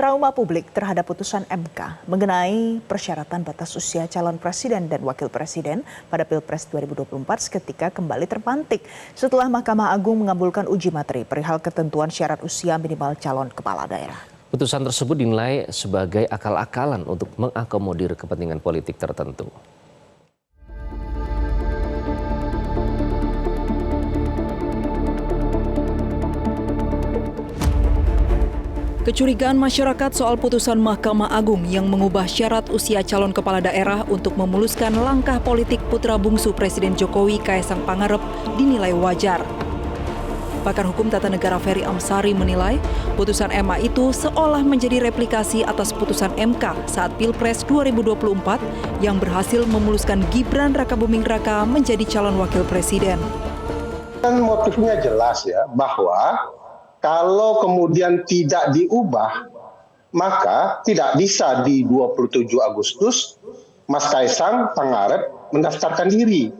trauma publik terhadap putusan MK mengenai persyaratan batas usia calon presiden dan wakil presiden pada Pilpres 2024 seketika kembali terpantik setelah Mahkamah Agung mengabulkan uji materi perihal ketentuan syarat usia minimal calon kepala daerah. Putusan tersebut dinilai sebagai akal-akalan untuk mengakomodir kepentingan politik tertentu. Kecurigaan masyarakat soal putusan Mahkamah Agung yang mengubah syarat usia calon kepala daerah untuk memuluskan langkah politik putra bungsu Presiden Jokowi Kaesang Pangarep dinilai wajar. Pakar Hukum Tata Negara Ferry Amsari menilai putusan MA itu seolah menjadi replikasi atas putusan MK saat Pilpres 2024 yang berhasil memuluskan Gibran Rakabuming Raka menjadi calon wakil presiden. Kan motifnya jelas ya, bahwa kalau kemudian tidak diubah, maka tidak bisa di 27 Agustus Mas Kaesang Pangarep mendaftarkan diri.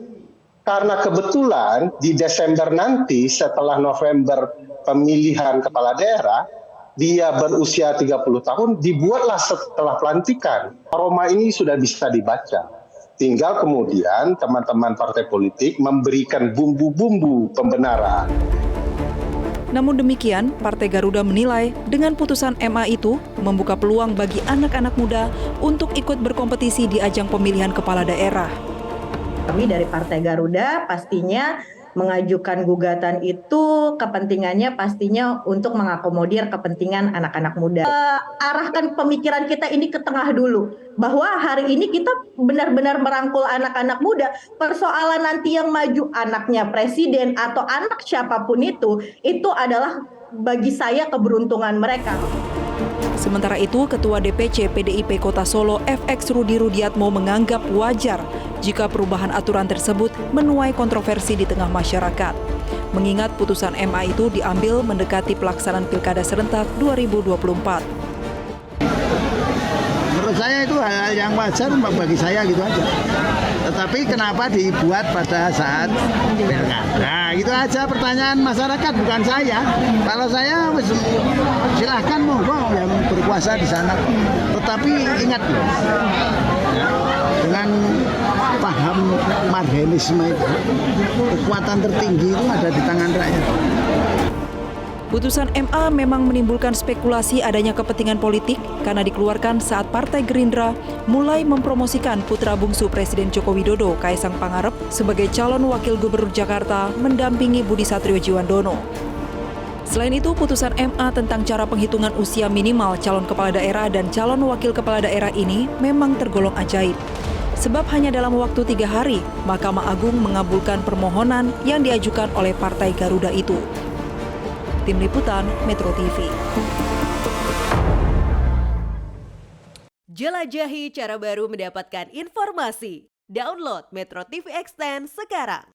Karena kebetulan di Desember nanti setelah November pemilihan kepala daerah, dia berusia 30 tahun, dibuatlah setelah pelantikan. Aroma ini sudah bisa dibaca. Tinggal kemudian teman-teman partai politik memberikan bumbu-bumbu pembenaran. Namun demikian, Partai Garuda menilai dengan putusan MA itu membuka peluang bagi anak-anak muda untuk ikut berkompetisi di ajang pemilihan kepala daerah. Kami dari Partai Garuda pastinya mengajukan gugatan itu kepentingannya pastinya untuk mengakomodir kepentingan anak-anak muda. Arahkan pemikiran kita ini ke tengah dulu, bahwa hari ini kita benar-benar merangkul anak-anak muda. Persoalan nanti yang maju anaknya presiden atau anak siapapun itu adalah bagi saya keberuntungan mereka. Sementara itu, Ketua DPC PDIP Kota Solo FX Rudi Rudiatmo menganggap wajar jika perubahan aturan tersebut menuai kontroversi di tengah masyarakat. Mengingat putusan MA itu diambil mendekati pelaksanaan Pilkada serentak 2024. Menurut saya itu hal yang wajar bagi saya gitu aja. Tetapi kenapa dibuat pada saat Pilkada? Gitu aja pertanyaan masyarakat, bukan saya. Kalau saya silahkan monggo yang berkuasa di sana. Tetapi ingat loh, dengan paham marhenisme itu, kekuatan tertinggi itu ada di tangan rakyat. Putusan MA memang menimbulkan spekulasi adanya kepentingan politik karena dikeluarkan saat Partai Gerindra mulai mempromosikan putra bungsu Presiden Joko Widodo, Kaesang Pangarep, sebagai calon wakil gubernur Jakarta mendampingi Budi Satriojiwandono. Selain itu, putusan MA tentang cara penghitungan usia minimal calon kepala daerah dan calon wakil kepala daerah ini memang tergolong ajaib. Sebab hanya dalam waktu 3 hari, Mahkamah Agung mengabulkan permohonan yang diajukan oleh Partai Garuda itu. Tim Liputan Metro TV. Jelajahi cara baru mendapatkan informasi. Download Metro TV Extend sekarang.